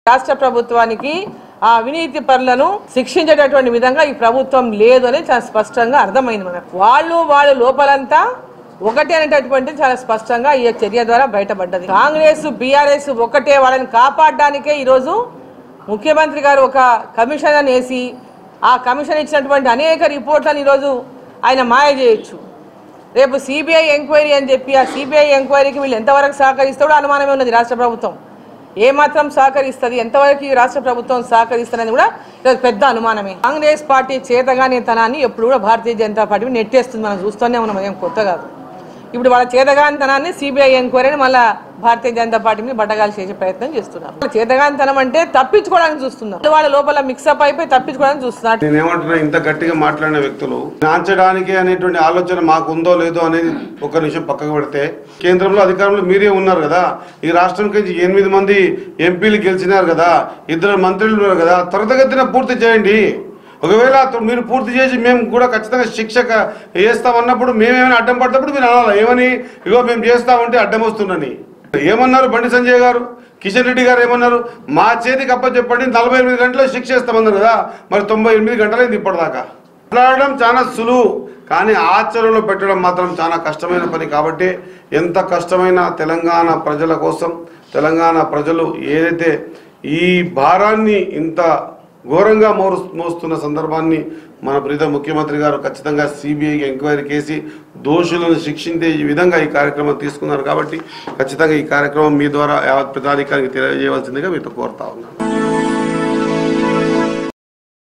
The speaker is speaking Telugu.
రాష్ట్ర ప్రభుత్వానికి ఆ అవినీతి పరులను శిక్షించేటటువంటి విధంగా ఈ ప్రభుత్వం లేదు అని చాలా స్పష్టంగా అర్థమైంది మనకు. వాళ్ళు లోపలంతా ఒకటే అనేటటువంటి చాలా స్పష్టంగా ఈ చర్య ద్వారా బయటపడ్డది. కాంగ్రెస్ బీఆర్ఎస్ ఒకటే, వాళ్ళని కాపాడడానికే ఈరోజు ముఖ్యమంత్రి గారు ఒక కమిషన్ వేసి ఆ కమిషన్ ఇచ్చినటువంటి అనేక రిపోర్ట్లను ఈరోజు ఆయన మాయ చేయొచ్చు. రేపు సిబిఐ ఎంక్వైరీ అని చెప్పి ఆ సిబిఐ ఎంక్వైరీకి వీళ్ళు ఎంతవరకు సహకరిస్తాడో అనుమానమే ఉన్నది. రాష్ట్ర ప్రభుత్వం ఏమాత్రం సహకరిస్తుంది, ఎంతవరకు ఈ రాష్ట్ర ప్రభుత్వం సహకరిస్తుందని కూడా పెద్ద అనుమానమే. కాంగ్రెస్ పార్టీ చేతగానితనాన్ని ఎప్పుడు కూడా భారతీయ జనతా పార్టీ నెట్టేస్తుంది. మనం చూస్తూనే ఉన్నాం, ఏం కొత్త కాదు. ఇప్పుడు వాళ్ళ చేతగానితనాన్ని సిబిఐ ఎంక్వైరీని మళ్ళీ భారతీయ జనతా పార్టీని బట్టగాలు చేసే ప్రయత్నం చేస్తున్నారు. చేతగానితనం అంటే తప్పించుకోవడానికి చూస్తున్నారు, వాళ్ళ లోపల మిక్సప్ అయిపోయి తప్పించుకోవడానికి చూస్తున్నారు. నేనేమంటున్నా, ఇంత గట్టిగా మాట్లాడిన వ్యక్తులు నాంచడానికి అనేటువంటి ఆలోచన మాకు ఉందో లేదో అనేది ఒక నిమిషం పక్కకు పెడితే, కేంద్రంలో అధికారంలో మీరే ఉన్నారు కదా, ఈ రాష్ట్రంకి 8 మంది ఎంపీలు గెలిచినారు కదా, 2 మంత్రులు ఉన్నారు కదా, త్వరితగతిన పూర్తి చేయండి. ఒకవేళ మీరు పూర్తి చేసి మేము కూడా ఖచ్చితంగా శిక్ష వేస్తామన్నప్పుడు మేమేమైనా అడ్డం పడినప్పుడు మీరు అనాలి, ఏమని ఇగో మేము చేస్తామంటే అడ్డం వస్తుందని ఏమన్నారు బండి సంజయ్ గారు, కిషన్ రెడ్డి గారు ఏమన్నారు, మా చేతికి అప్పచెప్పండి 48 గంటల్లో శిక్ష వేస్తామన్నారు కదా, మరి 98 గంటలైంది ఇప్పటిదాకా. మాట్లాడడం చాలా సులువు, కానీ ఆచరణలో పెట్టడం మాత్రం చాలా కష్టమైన పని. కాబట్టి ఎంత కష్టమైన తెలంగాణ ప్రజల కోసం, తెలంగాణ ప్రజలు ఏదైతే ఈ భారాన్ని ఇంత ఘోరంగా మోస్తున్న సందర్భాన్ని మన ప్రీత ముఖ్యమంత్రి గారు ఖచ్చితంగా సిబిఐ ఎంక్వైరీ చేసి దోషులను శిక్షించే విధంగా ఈ కార్యక్రమం తీసుకున్నారు. కాబట్టి ఖచ్చితంగా ఈ కార్యక్రమం మీ ద్వారా యావత్ ప్రజానికానికి తెలియజేయవలసిందిగా మీతో కోరుతా ఉన్నాను.